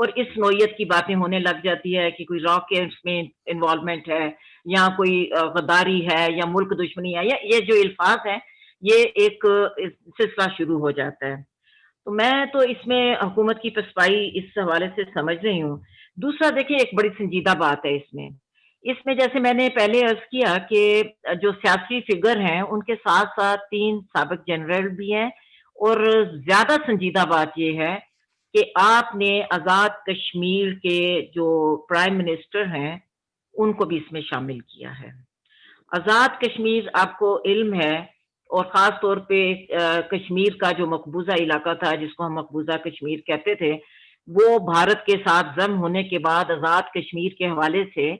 اور اس نوعیت کی باتیں ہونے لگ جاتی ہے کہ کوئی راکٹس میں انوالومنٹ ہے یا کوئی غداری ہے یا ملک دشمنی ہے، یا یہ جو الفاظ ہیں یہ ایک سلسلہ شروع ہو جاتا ہے. تو میں تو اس میں حکومت کی پسپائی اس حوالے سے سمجھ رہی ہوں. دوسرا دیکھیں، ایک بڑی سنجیدہ بات ہے اس میں جیسے میں نے پہلے عرض کیا کہ جو سیاسی فگر ہیں ان کے ساتھ ساتھ 3 سابق جنرل بھی ہیں، اور زیادہ سنجیدہ بات یہ ہے کہ آپ نے آزاد کشمیر کے جو پرائم منسٹر ہیں ان کو بھی اس میں شامل کیا ہے. آزاد کشمیر آپ کو علم ہے، اور خاص طور پہ کشمیر کا جو مقبوضہ علاقہ تھا جس کو ہم مقبوضہ کشمیر کہتے تھے، وہ بھارت کے ساتھ ضم ہونے کے بعد آزاد کشمیر کے حوالے سے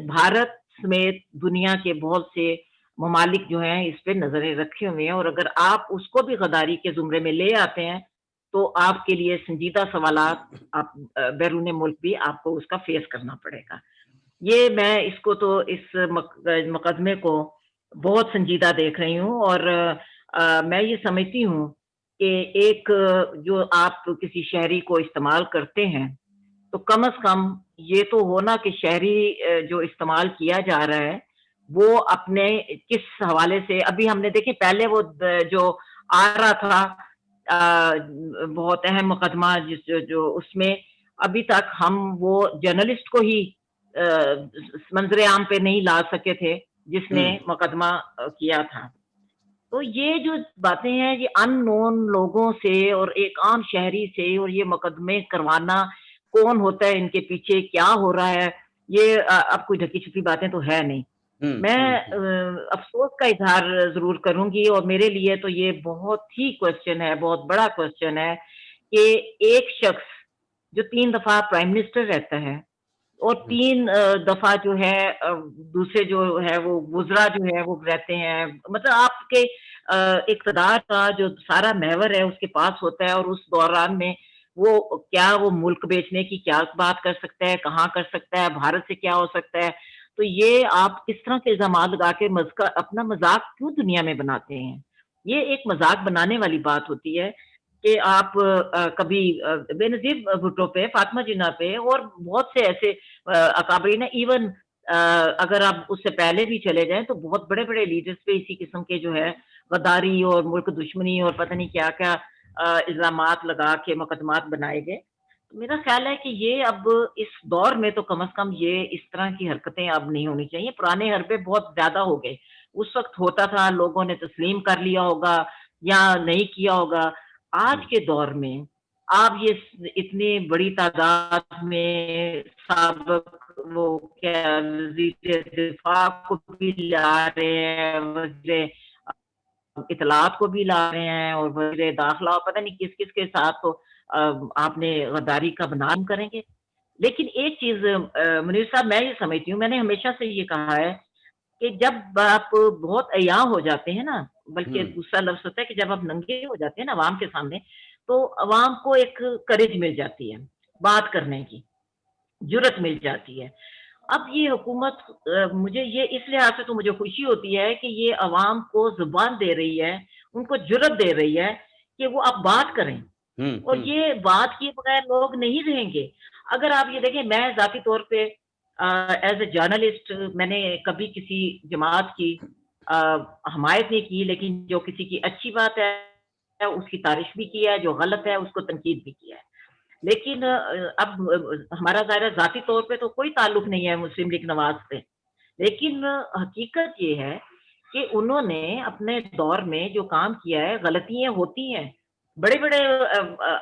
بھارت سمیت دنیا کے بہت سے ممالک جو ہیں اس پہ نظریں رکھے ہوئے ہیں، اور اگر آپ اس کو بھی غداری کے زمرے میں لے آتے ہیں تو آپ کے لیے سنجیدہ سوالات آپ بیرون ملک بھی آپ کو اس کا فیس کرنا پڑے گا. یہ میں اس کو تو اس مقدمے کو بہت سنجیدہ دیکھ رہی ہوں، اور میں یہ سمجھتی ہوں کہ ایک جو آپ کسی شہری کو استعمال کرتے ہیں تو کم از کم یہ تو ہونا کہ شہری جو استعمال کیا جا رہا ہے وہ اپنے کس حوالے سے، ابھی ہم نے دیکھیں پہلے وہ جو آ رہا تھا بہت اہم مقدمہ جو اس میں ابھی تک ہم وہ جرنلسٹ کو ہی منظر عام پہ نہیں لا سکے تھے جس نے مقدمہ کیا تھا. تو یہ جو باتیں ہیں یہ ان نون لوگوں سے اور ایک عام شہری سے، اور یہ مقدمے کروانا، کون ہوتا ہے ان کے پیچھے، کیا ہو رہا ہے، یہ اب کوئی ڈھکی چھپی باتیں تو ہے نہیں. میں افسوس کا اظہار ضرور کروں گی، اور میرے لیے تو یہ بہت ہی کوشچن ہے، بہت بڑا کوشچن ہے کہ ایک شخص جو 3 دفعہ پرائم منسٹر رہتا ہے اور 3 دفعہ جو ہے دوسرے جو ہے وہ وزراء جو ہے وہ رہتے ہیں، مطلب آپ کے اقتدار کا جو سارا محور ہے اس کے پاس ہوتا ہے، اور اس دوران میں وہ ملک بیچنے کی کیا بات کر سکتا ہے، کہاں کر سکتا ہے، بھارت سے کیا ہو سکتا ہے. تو یہ آپ کس طرح کے الزامات لگا کے اپنا مذاق کیوں دنیا میں بناتے ہیں؟ یہ ایک مذاق بنانے والی بات ہوتی ہے کہ آپ کبھی بے نظیر بھٹو پہ، فاطمہ جناح پہ، اور بہت سے ایسے اکابرین، ایون اگر آپ اس سے پہلے بھی چلے جائیں تو بہت بڑے بڑے لیڈرز پہ اسی قسم کے جو ہے غداری اور ملک دشمنی اور پتہ نہیں کیا کیا الزامات لگا کے مقدمات بنائے گئے. میرا خیال ہے کہ یہ اب اس دور میں تو کم از کم یہ اس طرح کی حرکتیں اب نہیں ہونی چاہیے. پرانے حربے بہت زیادہ ہو گئے، اس وقت ہوتا تھا، لوگوں نے تسلیم کر لیا ہوگا یا نہیں کیا ہوگا. آج کے دور میں آپ یہ اتنی بڑی تعداد میں سابق وہ کیا وزیر دفاع کو بھی لا رہے ہیں، وزیر اطلاعات کو بھی لا رہے ہیں، اور وزیر داخلہ پتہ نہیں کس کس کے ساتھ تو آپ نے غداری کا بدنام کریں گے. لیکن ایک چیز منیر صاحب میں یہ سمجھتی ہوں، میں نے ہمیشہ سے یہ کہا ہے کہ جب آپ بہت عیاں ہو جاتے ہیں نا، بلکہ دوسرا لفظ ہوتا ہے کہ جب آپ ننگے ہو جاتے ہیں نا عوام کے سامنے، تو عوام کو ایک کریج مل جاتی ہے، بات کرنے کی جرت مل جاتی ہے. اب یہ حکومت مجھے یہ اس لحاظ سے تو مجھے خوشی ہوتی ہے کہ یہ عوام کو زبان دے رہی ہے، ان کو جرت دے رہی ہے کہ وہ اب بات کریں، اور یہ بات کیے بغیر لوگ نہیں رہیں گے. اگر آپ یہ دیکھیں، میں ذاتی طور پہ ایز اے جرنلسٹ میں نے کبھی کسی جماعت کی حمایت نہیں کی، لیکن جو کسی کی اچھی بات ہے اس کی تعریف بھی کی ہے، جو غلط ہے اس کو تنقید بھی کیا ہے. لیکن اب ہمارا ظاہر ذاتی طور پہ تو کوئی تعلق نہیں ہے مسلم لیگ نواز سے، لیکن حقیقت یہ ہے کہ انہوں نے اپنے دور میں جو کام کیا ہے، غلطیاں ہوتی ہیں. بڑے بڑے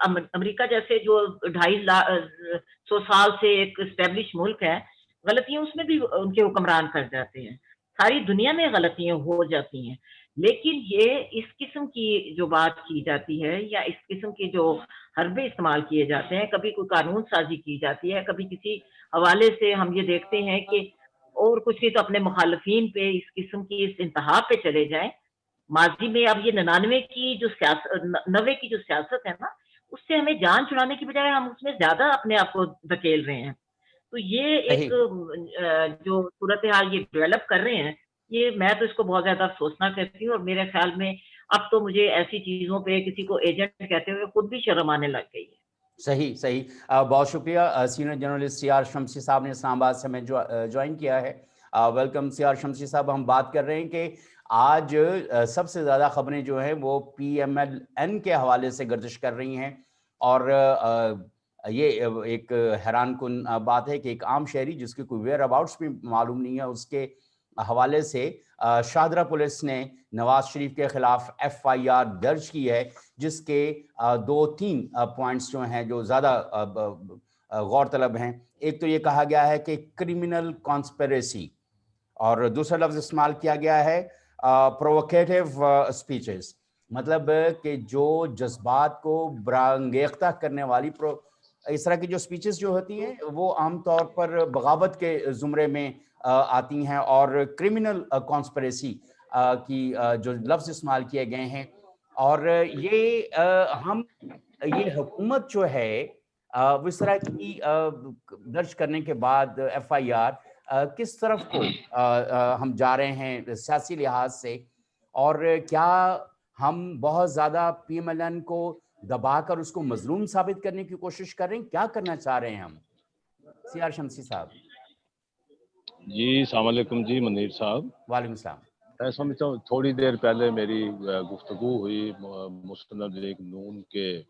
امریکہ جیسے جو 250 سال سے ایک اسٹیبلش ملک ہے، غلطیاں اس میں بھی ان کے حکمران کر جاتے ہیں. ساری دنیا میں غلطیاں ہو جاتی ہیں، لیکن یہ اس قسم کی جو بات کی جاتی ہے یا اس قسم کی جو حربے استعمال کیے جاتے ہیں، کبھی کوئی قانون سازی کی جاتی ہے، کبھی کسی حوالے سے ہم یہ دیکھتے ہیں کہ اور کچھ نہیں تو اپنے مخالفین پہ اس قسم کی اس انتہا پہ چلے جائیں. ماضی میں اب یہ 99 کی جو سیاست 90 کی جو سیاست ہے نا، اس سے ہمیں جان چھڑانے کی بجائے ہم اس میں زیادہ اپنے آپ کو دھکیل رہے ہیں. تو یہ ایک جو صورتحال یہ ڈیولپ کر رہے ہیں، یہ میں تو اس کو بہت زیادہ افسوسناک کہتی ہوں. اور میرے خیال میں اب تو مجھے ایسی چیزوں پہ کسی کو ایجنٹ کہتے ہوئے خود بھی شرم آنے لگ گئی ہے. صحیح صحیح بہت شکریہ سینئر جرنلسٹ سی آر شمسی صاحب نے اسلام آباد سے ہمیں جوائن کیا ہے. ویلکم سی آر شمسی صاحب. ہم بات کر رہے ہیں کہ آج سب سے زیادہ خبریں جو ہیں وہ PMLN کے حوالے سے گردش کر رہی ہیں, اور یہ ایک حیران کن بات ہے کہ ایک عام شہری جس کے کوئی ویئر اباؤٹس بھی معلوم نہیں ہے, اس کے حوالے سے شاہدرہ پولیس نے نواز شریف کے خلاف FIR درج کی ہے, جس کے 2-3 پوائنٹس جو ہیں جو زیادہ غور طلب ہیں. ایک تو یہ کہا گیا ہے کہ کرمنل کانسپریسی, اور دوسرا لفظ استعمال کیا گیا ہے پرووکیٹو اسپیچز, مطلب کہ جو جذبات کو برانگیختہ کرنے والی اس طرح کی جو اسپیچز جو ہوتی ہیں وہ عام طور پر بغاوت کے زمرے میں آتی ہیں, اور کرمنل کانسپریسی کی جو لفظ استعمال کیے گئے ہیں. اور یہ حکومت جو ہے وہ اس طرح کی درج کرنے کے بعد FIR کس طرف کو ہم جا رہے ہیں سیاسی لحاظ سے, اور کیا ہم بہت زیادہ PMLN کو دبا کر اس کو مظلوم ثابت کرنے کی کوشش کر رہے ہیں؟ کیا کرنا چاہ رہے ہیں ہم؟ سی آر شمسی صاحب. جی السلام علیکم جی منیر صاحب. وعلیکم السلام. میں سمجھتا ہوں تھوڑی دیر پہلے میری گفتگو ہوئی مسلم لیگ نون کے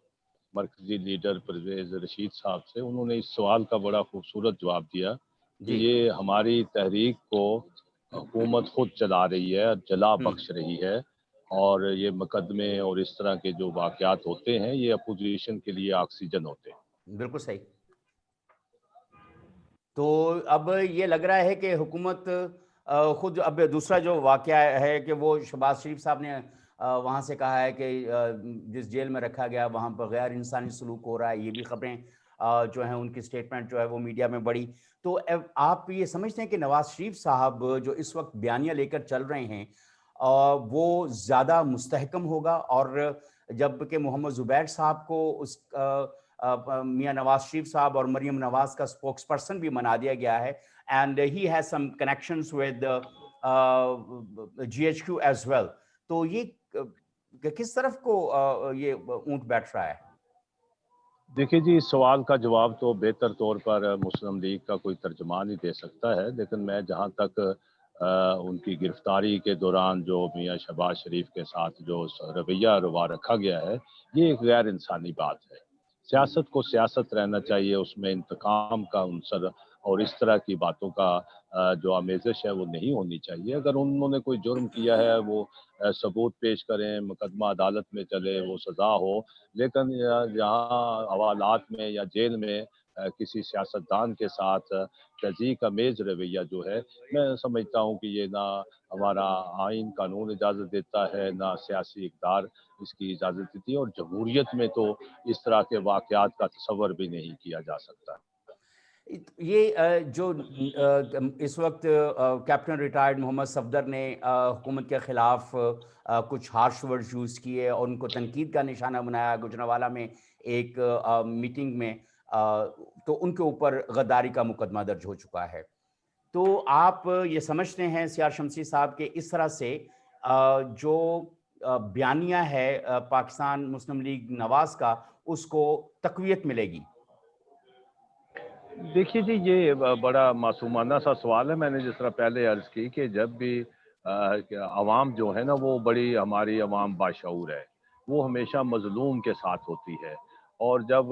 مرکزی لیڈر پرویز رشید صاحب سے. انہوں نے اس سوال کا بڑا خوبصورت جواب دیا کہ یہ ہماری تحریک کو حکومت خود چلا رہی ہے, جلا بخش رہی ہے, اور یہ مقدمے اور اس طرح کے جو واقعات ہوتے ہیں یہ اپوزیشن کے لیے آکسیجن ہوتے ہیں. بالکل صحیح. تو اب یہ لگ رہا ہے کہ حکومت خود, اب دوسرا جو واقعہ ہے کہ وہ شہباز شریف صاحب نے وہاں سے کہا ہے کہ جس جیل میں رکھا گیا وہاں پر غیر انسانی سلوک ہو رہا ہے. یہ بھی خبریں جو ہیں ان کی سٹیٹمنٹ جو ہے وہ میڈیا میں بڑھی. تو آپ یہ سمجھتے ہیں کہ نواز شریف صاحب جو اس وقت بیانیہ لے کر چل رہے ہیں وہ زیادہ مستحکم ہوگا, اور جب کہ محمد زبیر صاحب کو اس میاں نواز شریف صاحب اور مریم نواز کا اسپوکس پرسن بھی بنا دیا گیا ہے, and he has some connections with GHQ as well, تو یہ کس طرف کو یہ اونٹ بیٹھ رہا ہے؟ دیکھیے جی, اس سوال کا جواب تو بہتر طور پر مسلم لیگ کا کوئی ترجمان ہی دے سکتا ہے, لیکن میں جہاں تک ان کی گرفتاری کے دوران جو میاں شہباز شریف کے ساتھ جو رویہ روا رکھا گیا ہے یہ ایک غیر انسانی بات ہے. سیاست کو سیاست رہنا چاہیے, اس میں انتقام کا عنصر اور اس طرح کی باتوں کا جو آمیزش ہے وہ نہیں ہونی چاہیے. اگر انہوں نے کوئی جرم کیا ہے وہ ثبوت پیش کریں, مقدمہ عدالت میں چلے, وہ سزا ہو, لیکن یہاں حوالات میں یا جیل میں کسی سیاستدان کے ساتھ تضییق امیز رویہ جو ہے, میں سمجھتا ہوں کہ یہ نہ ہمارا آئین قانون اجازت دیتا ہے, نہ سیاسی اقدار اس کی اجازت دیتی ہے, اور جمہوریت میں تو اس طرح کے واقعات کا تصور بھی نہیں کیا جا سکتا. یہ جو اس وقت کیپٹن ریٹائرڈ محمد صفدر نے حکومت کے خلاف کچھ ہارش ورڈ یوز کیے اور ان کو تنقید کا نشانہ بنایا گجرانوالہ میں ایک میٹنگ میں, تو ان کے اوپر غداری کا مقدمہ درج ہو چکا ہے. تو آپ یہ سمجھتے ہیں سی آر شمسی صاحب کہ اس طرح سے جو بیانیہ ہے پاکستان مسلم لیگ نواز کا اس کو تقویت ملے گی؟ دیکھیے جی, یہ بڑا معصومانہ سا سوال ہے. میں نے جس طرح پہلے عرض کی کہ جب بھی عوام جو ہے نا وہ بڑی, ہماری عوام باشعور ہے, وہ ہمیشہ مظلوم کے ساتھ ہوتی ہے, اور جب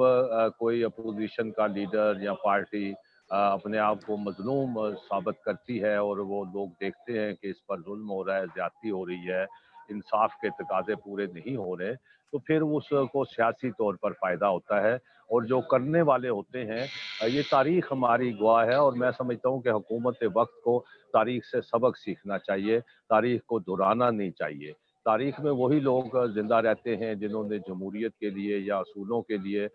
کوئی اپوزیشن کا لیڈر یا پارٹی اپنے آپ کو مظلوم ثابت کرتی ہے اور وہ لوگ دیکھتے ہیں کہ اس پر ظلم ہو رہا ہے, زیادتی ہو رہی ہے, انصاف کے تقاضے پورے نہیں ہو رہے, تو پھر اس کو سیاسی طور پر فائدہ ہوتا ہے, اور جو کرنے والے ہوتے ہیں یہ تاریخ ہماری گواہ ہے. اور میں سمجھتا ہوں کہ حکومت وقت کو تاریخ سے سبق سیکھنا چاہیے, تاریخ کو دہرانا نہیں چاہیے. تاریخ میں وہی لوگ زندہ رہتے ہیں جنہوں نے جمہوریت کے لیے یا اصولوں کے لیے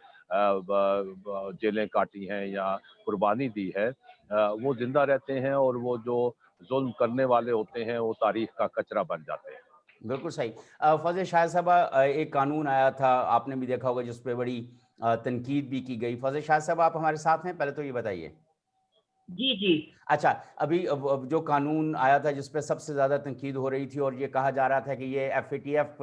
جیلیں کاٹی ہیں یا قربانی دی ہے, وہ زندہ رہتے ہیں, اور وہ جو ظلم کرنے والے ہوتے ہیں وہ تاریخ کا کچرا بن جاتے ہیں. بالکل صحیح. فضل شاہ صاحبہ, ایک قانون آیا تھا, آپ نے بھی دیکھا ہوگا, جس پہ بڑی تنقید بھی کی گئی. فضل شاہ صاحب آپ ہمارے ساتھ ہیں؟ پہلے تو یہ بتائیے. جی جی. اچھا, ابھی جو قانون آیا تھا جس پہ سب سے زیادہ تنقید ہو رہی تھی اور یہ کہا جا رہا تھا کہ یہ FATF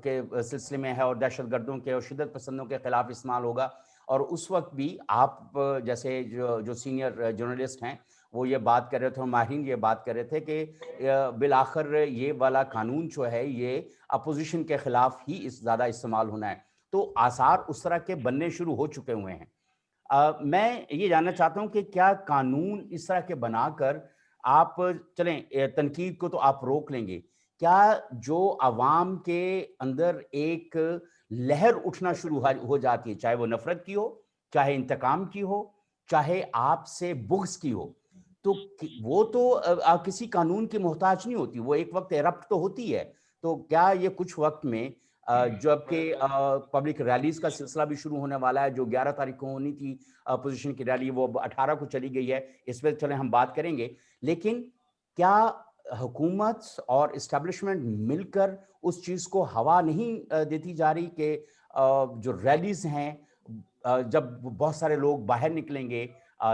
کے سلسلے میں ہے اور دہشت گردوں کے اور شدت پسندوں کے خلاف استعمال ہوگا. اور اس وقت بھی آپ جیسے جو سینئر جرنلسٹ ہیں وہ یہ بات کر رہے تھے اور ماہرین یہ بات کر رہے تھے کہ بالآخر یہ والا قانون جو ہے یہ اپوزیشن کے خلاف ہی زیادہ استعمال ہونا ہے. تو آثار اس طرح کے بننے شروع ہو چکے ہوئے ہیں. میں یہ جاننا چاہتا ہوں کہ کیا قانون اس طرح کے بنا کر آپ چلیں تنقید کو تو آپ روک لیں گے, کیا جو عوام کے اندر ایک لہر اٹھنا شروع ہو جاتی ہے, چاہے وہ نفرت کی ہو, چاہے انتقام کی ہو, چاہے آپ سے بغض کی ہو, تو وہ تو کسی قانون کی محتاج نہیں ہوتی, وہ ایک وقت ایرپٹ تو ہوتی ہے. تو کیا یہ کچھ وقت میں جبکہ پبلک ریلیز کا سلسلہ بھی شروع ہونے والا ہے, جو 11 تاریخ کو ہونی تھی اپوزیشن کی ریلی وہ 18 کو چلی گئی ہے, اس پہ چلیں ہم بات کریں گے, لیکن کیا حکومت اور اسٹیبلشمنٹ مل کر اس چیز کو ہوا نہیں دیتی جا رہی کہ جو ریلیز ہیں جب بہت سارے لوگ باہر نکلیں گے,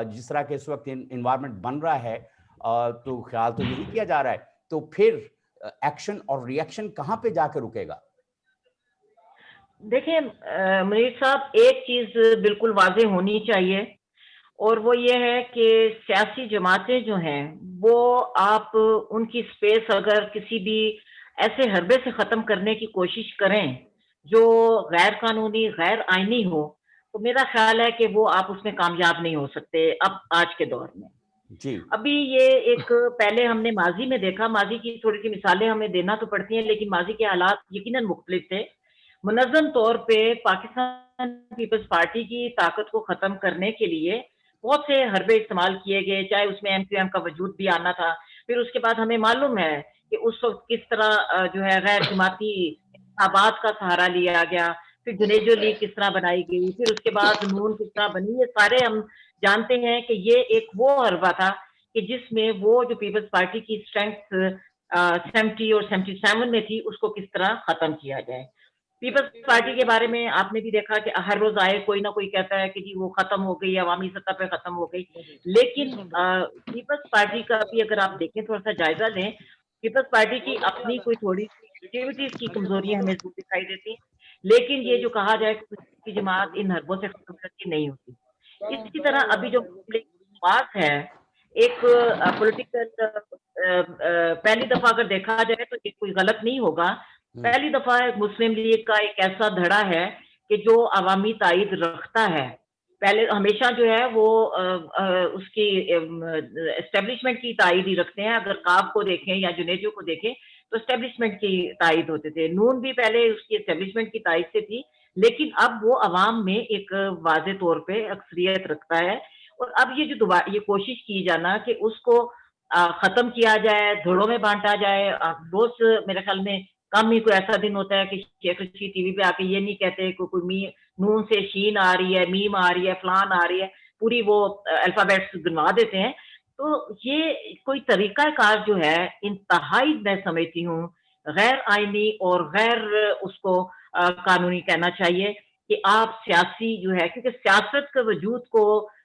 جس طرح کہ اس وقت انوائرمنٹ بن رہا ہے, تو خیال تو یہی کیا جا رہا ہے, تو پھر ایکشن اور ری ایکشن کہاں پہ جا کے رکے گا؟ دیکھیں منیر صاحب, ایک چیز بالکل واضح ہونی چاہیے اور وہ یہ ہے کہ سیاسی جماعتیں جو ہیں وہ آپ ان کی سپیس اگر کسی بھی ایسے حربے سے ختم کرنے کی کوشش کریں جو غیر قانونی غیر آئینی ہو, تو میرا خیال ہے کہ وہ آپ اس میں کامیاب نہیں ہو سکتے اب آج کے دور میں. جی ابھی یہ ایک پہلے ہم نے ماضی میں دیکھا, ماضی کی تھوڑی سی مثالیں ہمیں دینا تو پڑتی ہیں, لیکن ماضی کے حالات یقیناً مختلف تھے. منظم طور پہ پاکستان پیپلز پارٹی کی طاقت کو ختم کرنے کے لیے بہت سے حربے استعمال کیے گئے, چاہے اس میں ایم کیو ایم کا وجود بھی آنا تھا. پھر اس کے بعد ہمیں معلوم ہے کہ اس وقت کس طرح جو ہے غیر جماعتی انتخابات کا سہارا لیا گیا, پھر جنیجو لیگ کس طرح بنائی گئی, پھر اس کے بعد نون کس طرح بنی. یہ سارے ہم جانتے ہیں کہ یہ ایک وہ حربہ تھا کہ جس میں وہ جو پیپلز پارٹی کی اسٹرینتھ 70 اور 77 میں تھی اس کو کس طرح ختم کیا جائے. پیپلز پارٹی کے بارے میں آپ نے بھی دیکھا کہ ہر روز آئے کوئی نہ کوئی کہتا ہے کہ جی وہ ختم ہو گئی, عوامی سطح پہ ختم ہو گئی, لیکن پیپلز پارٹی کا بھی اگر آپ دیکھیں تھوڑا سا جائزہ لیں, پیپلز پارٹی کی اپنی کوئی تھوڑی سی ایکٹیویٹیز کی کمزوریاں ہمیں ضرور دکھائی دیتی ہیں, لیکن یہ جو کہا جائے کہ کی جماعت ان حربوں سے ختم کرتی نہیں ہوتی. اسی طرح ابھی جو بات ہے ایک پولیٹیکل پہلی دفعہ اگر دیکھا جائے تو یہ کوئی غلط نہیں ہوگا, پہلی دفعہ مسلم لیگ کا ایک ایسا دھڑا ہے کہ جو عوامی تائید رکھتا ہے. پہلے ہمیشہ جو ہے وہ اس کی اسٹیبلشمنٹ کی تائید ہی رکھتے ہیں. اگر کاف کو دیکھیں یا جنیجو کو دیکھیں تو اسٹیبلشمنٹ کی تائید ہوتے تھے. نون بھی پہلے اس کی اسٹیبلشمنٹ کی تائید سے تھی, لیکن اب وہ عوام میں ایک واضح طور پہ اکثریت رکھتا ہے. اور اب یہ جو یہ کوشش کی جانا کہ اس کو ختم کیا جائے, دھڑوں میں بانٹا جائے. روز میرے خیال میں کم ہی کوئی ایسا دن ہوتا ہے کہ شیخ رشید ٹی وی پہ آ کے یہ نہیں کہتے کہ کوئی نون سے شین آ رہی ہے, میم آ رہی ہے, فلان آ رہی ہے, پوری وہ الفابیٹس گنوا دیتے ہیں. تو یہ کوئی طریقہ کار جو ہے انتہائی میں سمجھتی ہوں غیر آئینی اور غیر اس کو قانونی کہنا چاہیے کہ آپ سیاسی جو ہے, کیونکہ سیاست کے وجود کو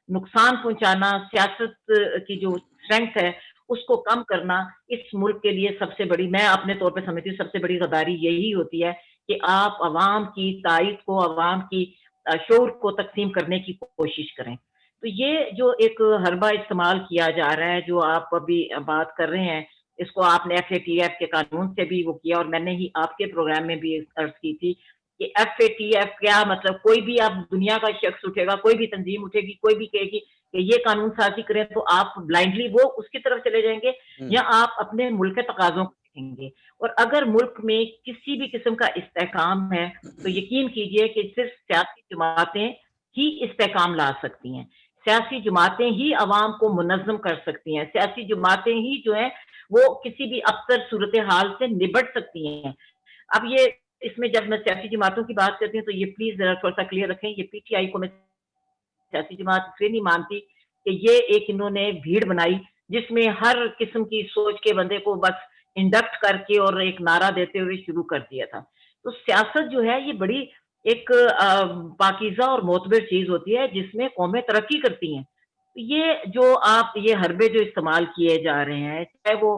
نقصان پہنچانا, سیاست کی جو اسٹرینتھ ہے اس کو کم کرنا اس ملک کے لیے سب سے بڑی, میں اپنے طور پہ سمجھتی ہوں سب سے بڑی غداری یہی ہوتی ہے کہ آپ عوام کی تائید کو, عوام کی شعور کو تقسیم کرنے کی کوشش کریں. تو یہ جو ایک حربہ استعمال کیا جا رہا ہے جو آپ ابھی بات کر رہے ہیں, اس کو آپ نے ایف اے ٹی ایف کے قانون سے بھی وہ کیا, اور میں نے ہی آپ کے پروگرام میں بھی عرض کی تھی کہ ایف اے ٹی ایف کیا مطلب, کوئی بھی آپ دنیا کا شخص اٹھے گا, کوئی بھی تنظیم اٹھے گی, کوئی بھی کہے گی کہ یہ قانون سازی کریں تو آپ بلائنڈلی وہ اس کی طرف چلے جائیں گے, یا آپ اپنے ملک کے تقاضوں کو دیکھیں گے. اور اگر ملک میں کسی بھی قسم کا استحکام ہے تو یقین کیجئے کہ صرف سیاسی جماعتیں ہی استحکام لا سکتی ہیں, سیاسی جماعتیں ہی عوام کو منظم کر سکتی ہیں, سیاسی جماعتیں ہی جو ہیں وہ کسی بھی ابتر صورتحال سے نبٹ سکتی ہیں. اب یہ اس میں جب میں سیاسی جماعتوں کی بات کرتی ہوں تو یہ پلیز ذرا تھوڑا سا کلیئر رکھیں, یہ پی ٹی آئی کو میں سیاسی جماعت اس لیے نہیں مانتی کہ یہ ایک انہوں نے بھیڑ بنائی جس میں ہر قسم کی سوچ کے بندے کو بس انڈکٹ کر کے اور ایک نعرہ دیتے ہوئے شروع کر دیا تھا. تو سیاست جو ہے یہ بڑی ایک پاکیزہ اور معتبر چیز ہوتی ہے جس میں قومیں ترقی کرتی ہیں. یہ جو آپ یہ حربے جو استعمال کیے جا رہے ہیں, چاہے وہ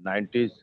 90s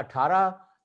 18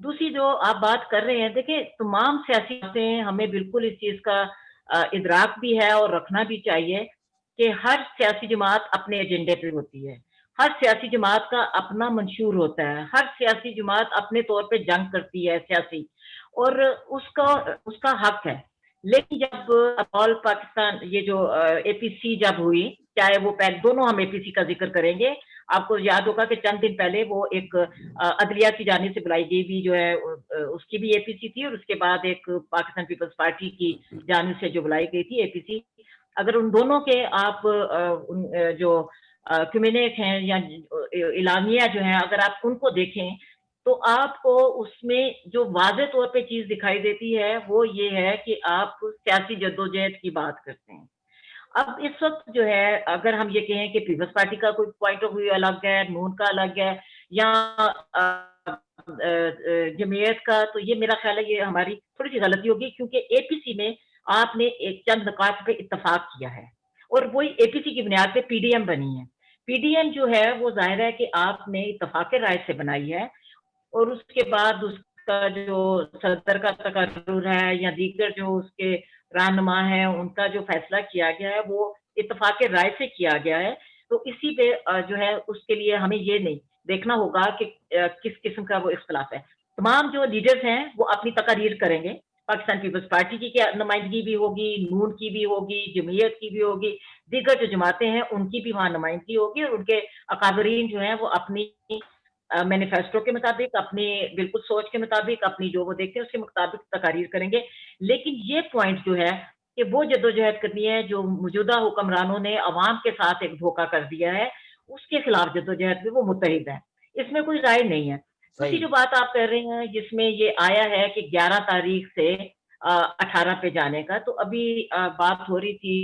دوسری جو آپ بات کر رہے ہیں، دیکھیں تمام سیاسی باتیں ہمیں بالکل اس چیز کا ادراک بھی ہے اور رکھنا بھی چاہیے کہ ہر سیاسی جماعت اپنے ایجنڈے پہ ہوتی ہے، ہر سیاسی جماعت کا اپنا منشور ہوتا ہے، ہر سیاسی جماعت اپنے طور پہ جنگ کرتی ہے سیاسی، اور اس کا حق ہے. لیکن جب آل پاکستان یہ جو اے پی سی جب ہوئی، چاہے وہ پہلے دونوں ہم اے پی سی کا ذکر کریں گے، آپ کو یاد ہوگا کہ چند دن پہلے وہ ایک عدلیہ کی جانب سے بلائی گئی بھی جو ہے اس کی بھی اے پی سی تھی، اور اس کے بعد ایک پاکستان پیپلز پارٹی کی جانب سے جو بلائی گئی تھی اے پی سی. اگر ان دونوں کے آپ جو کمیونیٹ ہیں یا اعلامیہ جو ہیں، اگر آپ ان کو دیکھیں تو آپ کو اس میں جو واضح طور پہ چیز دکھائی دیتی ہے وہ یہ ہے کہ آپ سیاسی جدوجہد کی بات کرتے ہیں. اب اس وقت جو ہے اگر ہم یہ کہیں کہ پیپلز پارٹی کا کوئی پوائنٹ آف ویو الگ ہے، نون کا الگ ہے، یا جمعیت کا، تو یہ میرا خیال ہے یہ ہماری تھوڑی سی غلطی ہوگی، کیونکہ اے پی سی میں آپ نے ایک چند نکات پہ اتفاق کیا ہے، اور وہی اے پی سی کی بنیاد پہ پی ڈی ایم بنی ہے. پی ڈی ایم جو ہے وہ ظاہر ہے کہ آپ نے اتفاق رائے سے بنائی ہے، اور اس کے بعد اس کا جو صدر کا تقرر ہے یا دیگر جو اس کے رہنما ہیں ان کا جو فیصلہ کیا گیا ہے وہ اتفاق رائے سے کیا گیا ہے. تو اسی پہ جو ہے اس کے لیے ہمیں یہ نہیں دیکھنا ہوگا کہ کس قسم کا وہ اختلاف ہے. تمام جو لیڈرز ہیں وہ اپنی تقاریر کریں گے، پاکستان پیپلز پارٹی کی نمائندگی بھی ہوگی، نون کی بھی ہوگی، جمعیت کی بھی ہوگی، دیگر جو جماعتیں ہیں ان کی بھی وہاں نمائندگی ہوگی، اور ان کے اکابرین جو ہیں وہ اپنی مینیفیسٹو کے مطابق، اپنی بالکل سوچ کے مطابق، اپنی جو وہ دیکھتے ہیں اس کے مطابق تقاریر کریں گے. لیکن یہ پوائنٹ جو ہے کہ وہ جدوجہد کرنی ہے جو موجودہ حکمرانوں نے عوام کے ساتھ ایک دھوکہ کر دیا ہے، اس کے خلاف جدوجہد میں وہ متحد ہے، اس میں کوئی رائے نہیں ہے. دوسری جو بات آپ کر رہے ہیں جس میں یہ آیا ہے کہ 11 تاریخ سے 18 پہ جانے کا، تو ابھی بات ہو رہی تھی،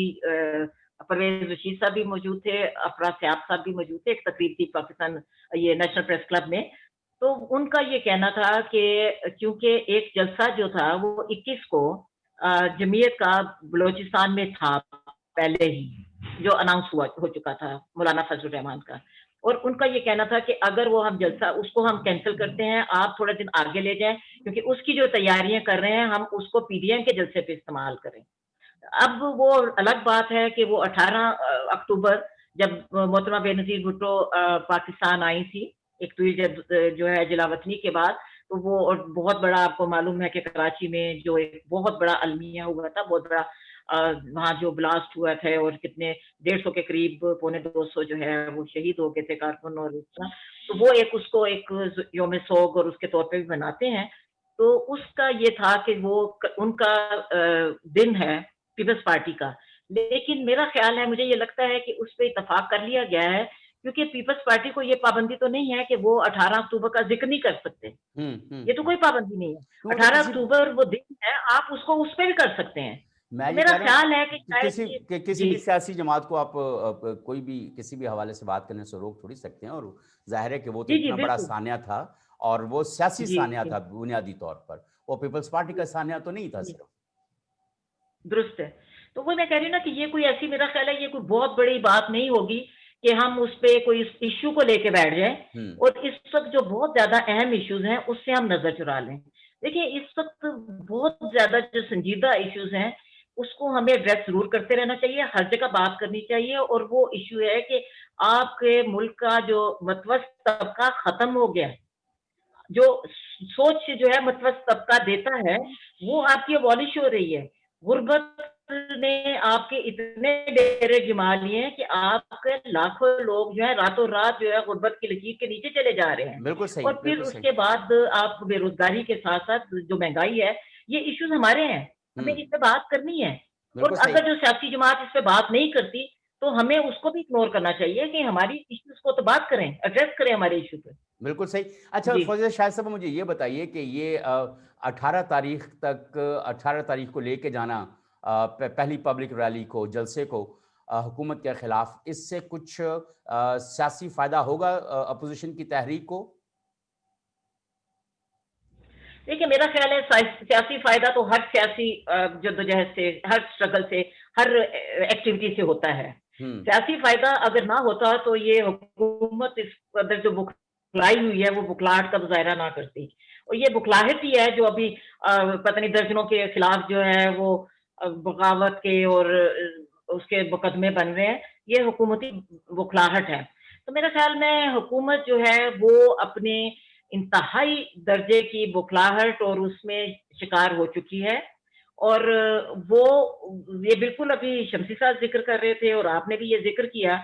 پرویز رشید صاحب بھی موجود تھے، افراز سیاب صاحب بھی موجود تھے، ایک تقریب تھی پاکستان یہ نیشنل پریس کلب میں. تو ان کا یہ کہنا تھا کہ کیونکہ ایک جلسہ جو تھا وہ 21 کو جمعیت کا بلوچستان میں تھا پہلے ہی، جو اناؤنس ہو چکا تھا مولانا فضل الرحمان کا، اور ان کا یہ کہنا تھا کہ اگر وہ ہم جلسہ اس کو ہم کینسل کرتے ہیں، آپ تھوڑا دن آگے لے جائیں، کیونکہ اس کی جو تیاریاں کر رہے ہیں ہم اس کو پی ڈی ایم کے جلسے پہ استعمال کریں. اب وہ الگ بات ہے کہ وہ 18 اکتوبر جب محترمہ بے نظیر بھٹو پاکستان آئی تھی ایک جو ہے جلاوطنی کے بعد، تو وہ بہت بڑا آپ کو معلوم ہے کہ کراچی میں جو ایک بہت بڑا المیہ ہوا تھا، بہت بڑا وہاں جو بلاسٹ ہوا تھا، اور کتنے 150 کے قریب، 250 جو ہے وہ شہید ہو گئے تھے کارکن اور اس طرح. تو وہ ایک اس کو ایک یوم سوگ اور اس کے طور پہ بھی مناتے ہیں. تو اس کا یہ تھا کہ وہ ان کا دن ہے پیپلز پارٹی کا. لیکن میرا خیال ہے، مجھے یہ لگتا ہے کہ اس پہ اتفاق کر لیا گیا ہے، کیونکہ پیپلز پارٹی کو یہ پابندی تو نہیں ہے کہ وہ 18 اکتوبر کا ذکر نہیں کر سکتے، یہ تو کوئی پابندی نہیں ہے. 18 اکتوبر وہ دن ہے، آپ اس کو اس پہ بھی کر سکتے ہیں. میں تو یہ میرا کہہ رہا خیال ہے ہوں کہ کسی بھی سیاسی جماعت کو آپ کوئی بھی کسی بھی حوالے سے بات کرنے سے روک تھوڑی سکتے ہیں، اور ظاہر ہے کہ وہ تو اتنا بڑا سانحہ تھا، اور وہ سیاسی سانحہ تھا بنیادی طور پر، وہ پیپلز پارٹی کا سانحہ تو نہیں تھا صرف. درست ہے. تو وہ میں کہہ رہی ہوں نا کہ یہ کوئی ایسی، میرا خیال ہے یہ کوئی بہت بڑی بات نہیں ہوگی کہ ہم اس پہ کوئی ایشو کو لے کے بیٹھ جائیں، اور اس وقت جو بہت زیادہ اہم ایشوز ہیں اس سے ہم نظر چرا لیں. دیکھیں اس وقت بہت زیادہ جو سنجیدہ ایشوز ہیں اس کو ہمیں ایڈریس ضرور کرتے رہنا چاہیے، ہر جگہ بات کرنی چاہیے. اور وہ ایشو ہے کہ آپ کے ملک کا جو متوسط طبقہ ختم ہو گیا، جو سوچ جو ہے متوسط طبقہ دیتا ہے وہ آپ کی ابالش ہو رہی ہے. غربت نے آپ کے اتنے ڈیرے جما لیے ہیں کہ آپ کے لاکھوں لوگ جو ہے راتوں رات جو ہے غربت کی لکیر کے نیچے چلے جا رہے ہیں. بالکل صحیح، اور پھر اس کے بعد آپ بے روزگاری کے ساتھ ساتھ جو مہنگائی ہے، یہ ایشوز ہمارے ہیں، ہمیں اس پہ بات کرنی ہے. اور اگر جو سیاسی جماعت اس پہ بات نہیں کرتی تو ہمیں اس کو بھی اگنور کرنا چاہیے کہ ہماری ایشوز کو تو بات کریں، ایڈریس کریں ہمارے ایشو پہ. بالکل صحیح. اچھا فضل شاہد صاحب، مجھے یہ بتائیے کہ یہ 18 تاریخ کو لے کے جانا پہلی پبلک ریلی کو، جلسے کو حکومت کے خلاف، اس سے کچھ سیاسی فائدہ ہوگا اپوزیشن کی تحریک کو؟ دیکھیں میرا خیال ہے سیاسی فائدہ تو ہر سیاسی جدوجہد سے، ہر اسٹرگل سے، ہر ایکٹیویٹی سے ہوتا ہے. سیاسی فائدہ اگر نہ ہوتا تو یہ حکومت اس قدر جو بکھلائی ہوئی ہے وہ بکھلاہٹ کا مظاہرہ نہ کرتی. اور یہ بخلاہٹ ہی ہے جو ابھی پتہ نہیں درجنوں کے خلاف جو ہے وہ بغاوت کے اور اس کے مقدمے بن رہے ہیں، یہ حکومتی بخلاہٹ ہے۔ تو میرے خیال میں حکومت جو ہے وہ اپنے انتہائی درجے کی بخلاہٹ اور اس میں شکار ہو چکی ہے، اور وہ یہ بالکل ابھی شمسی صاحب ذکر کر رہے تھے اور آپ نے بھی یہ ذکر کیا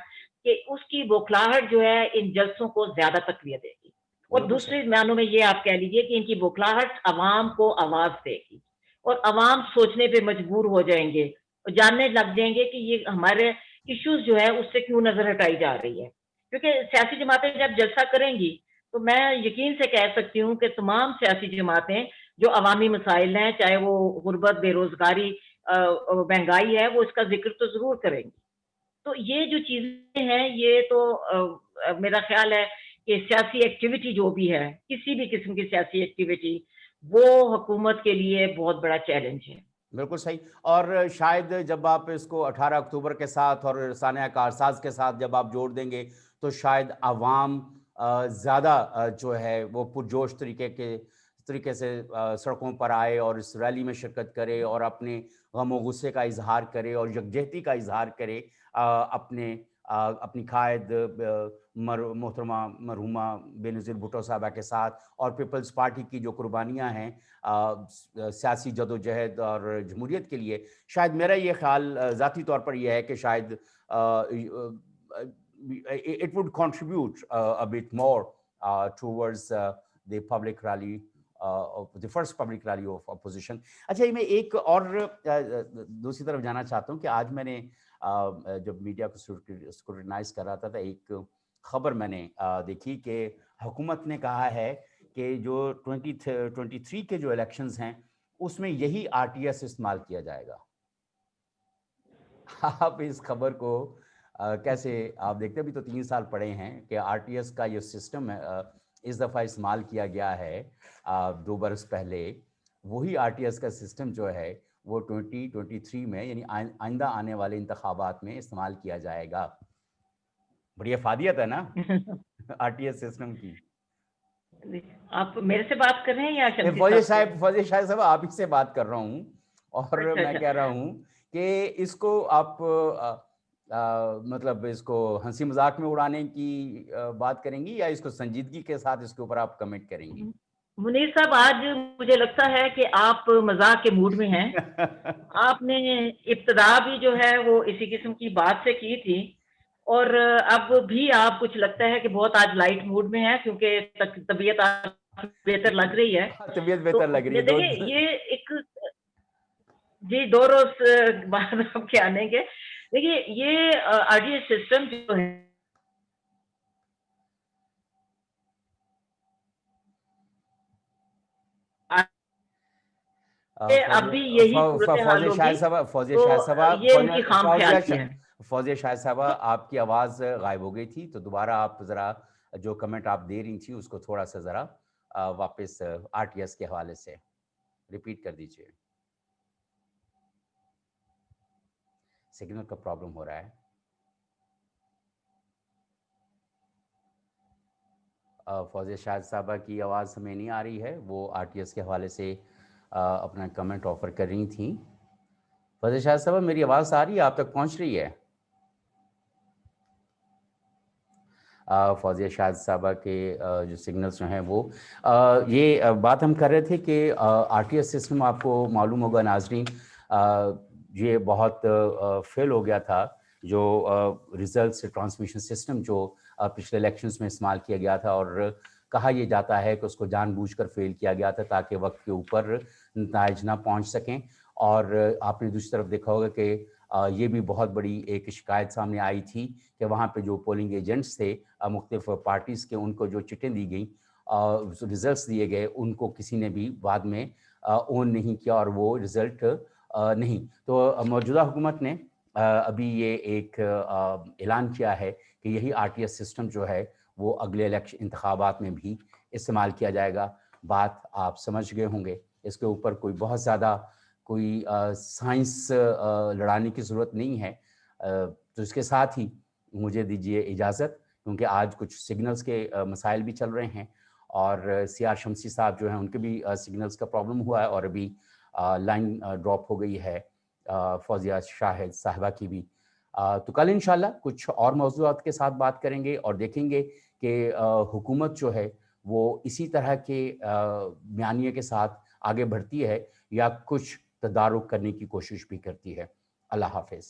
کہ اس کی بوکھلاہٹ جو ہے ان جلسوں کو زیادہ تقویت دے گی، اور بالکل صحیح. دوسرے معنوں میں یہ آپ کہہ لیجئے کہ ان کی بوکھلاہٹ عوام کو آواز دے گی، اور عوام سوچنے پہ مجبور ہو جائیں گے اور جاننے لگ جائیں گے کہ یہ ہمارے ایشوز جو ہے اس سے کیوں نظر ہٹائی جا رہی ہے۔ کیونکہ سیاسی جماعتیں جب جلسہ کریں گی تو میں یقین سے کہہ سکتی ہوں کہ تمام سیاسی جماعتیں جو عوامی مسائل ہیں، چاہے وہ غربت، بے روزگاری، مہنگائی ہے، وہ اس کا ذکر تو ضرور کریں گی۔ تو یہ جو چیزیں ہیں یہ تو میرا خیال ہے کہ سیاسی ایکٹیویٹی جو بھی ہے، کسی بھی قسم کی سیاسی ایکٹیویٹی، وہ حکومت کے لیے بہت بڑا چیلنج ہے۔ بالکل صحیح. اور شاید جب آپ اس کو 18 اکتوبر کے ساتھ اور رسانہ کارساز کے ساتھ جب آپ جوڑ دیں گے تو شاید عوام زیادہ جو ہے وہ پرجوش طریقے سے سڑکوں پر آئے اور اس ریلی میں شرکت کرے اور اپنے غم و غصے کا اظہار کرے اور یکجہتی کا اظہار کرے اپنی قائد محترمہ مرحومہ بینظیر بھٹو صاحبہ کے ساتھ، اور پیپلز پارٹی کی جو قربانیاں ہیں سیاسی جدوجہد اور جمہوریت کے لیے. شاید میرا یہ خیال ذاتی طور پر یہ ہے کہ شاید it would contribute a bit more towards the public rally, the first public rally of opposition. اچھا میں ایک اور دوسری طرف جانا چاہتا ہوں کہ آج میں نے جب میڈیا کو اسکروٹینائز کر رہا تھا تو ایک خبر میں نے دیکھی کہ حکومت نے کہا ہے کہ جو 2023 کے جو الیکشنز ہیں اس میں یہی RTS استعمال کیا جائے گا. آپ اس خبر کو کیسے آپ دیکھتے؟ بھی تو 3 سال پڑے ہیں کہ RTS کا یہ سسٹم ہے اس دفعہ استعمال کیا گیا ہے 2 برس پہلے. وہی RTS کا سسٹم جو ہے وہ 2023 میں یعنی آئندہ آنے والے انتخابات میں استعمال کیا جائے گا. بڑی افادیت ہے نا RTS سسٹم کی. آپ میرے سے بات کر رہے ہیں یا فوزیہ صاحب آپ ہی سے بات کر رہا ہوں، اور میں کہہ رہا ہوں کہ اس کو آپ مطلب اس کو ہنسی مذاق میں اڑانے کی بات کریں گی یا اس کو سنجیدگی کے ساتھ اس کے اوپر آپ کمنٹ کریں گی؟ منیر صاحب آج مجھے لگتا ہے کہ آپ مذاق کے موڈ میں ہیں. آپ نے ابتدا بھی جو ہے وہ اسی قسم کی بات سے کی تھی، اور اب بھی آپ کچھ لگتا ہے کہ بہت آج لائٹ موڈ میں ہے کیونکہ طبیعت بہتر لگ رہی ہے. طبیعت بہتر لگ رہی ہے. دیکھیں یہ ایک جی 2 روز بعد آپ کے آنے کے دیکھیے یہ RTS سسٹم جو ہے ابھی یہی صورتحال ہوگی. فوزیہ شاہ صاحبہ آپ کی آواز غائب ہو گئی تھی، تو دوبارہ آپ ذرا جو کمنٹ آپ دے رہی تھی اس کو تھوڑا سا ذرا واپس RTS کے حوالے سے ریپیٹ کر دیجئے. سگنل کا پرابلم ہو رہا ہے. فوزیہ شاہ صاحبہ کی آواز ہمیں نہیں آ رہی ہے، وہ RTS کے حوالے سے اپنا کمنٹ آفر کر رہی تھیں. فوزیہ شاہ صاحبہ میری آواز آ رہی ہے، آپ تک پہنچ رہی ہے؟ فوزیہ شاہ صاحبہ کے جو سگنلز جو ہیں وہ یہ بات ہم کر رہے تھے کہ RTS سسٹم آپ کو معلوم ہوگا ناظرین یہ بہت فیل ہو گیا تھا. جو ریزلٹس ٹرانسمیشن سسٹم جو پچھلے الیکشنز میں استعمال کیا گیا تھا، اور کہا یہ جاتا ہے کہ اس کو جان بوجھ کر فیل کیا گیا تھا تاکہ وقت کے اوپر نتائج نہ پہنچ سکیں. اور آپ نے دوسری طرف دیکھا ہوگا کہ یہ بھی بہت بڑی ایک شکایت سامنے آئی تھی کہ وہاں پہ جو پولنگ ایجنٹس تھے مختلف پارٹیز کے، ان کو جو چٹیں دی گئیں، ریزلٹس دیے گئے، ان کو کسی نے بھی بعد میں اون نہیں کیا اور وہ رزلٹ نہیں. تو موجودہ حکومت نے ابھی یہ ایک اعلان کیا ہے کہ یہی RTS سسٹم جو ہے وہ اگلے انتخابات میں بھی استعمال کیا جائے گا. بات آپ سمجھ گئے ہوں گے، اس کے اوپر کوئی بہت زیادہ کوئی سائنس لڑانے کی ضرورت نہیں ہے. تو اس کے ساتھ ہی مجھے دیجیے اجازت، کیونکہ آج کچھ سگنلز کے مسائل بھی چل رہے ہیں اور سیار شمسی صاحب جو ہیں ان کے بھی سگنلز کا پرابلم ہوا ہے اور ابھی لائن ڈراپ ہو گئی ہے فوزیہ شاہد صاحبہ کی بھی. تو کل انشاءاللہ کچھ اور موضوعات کے ساتھ بات کریں گے اور دیکھیں گے کہ حکومت جو ہے وہ اسی طرح کے بیانیے کے ساتھ آگے بڑھتی ہے یا کچھ تدارک کرنے کی کوشش بھی کرتی ہے. اللہ حافظ.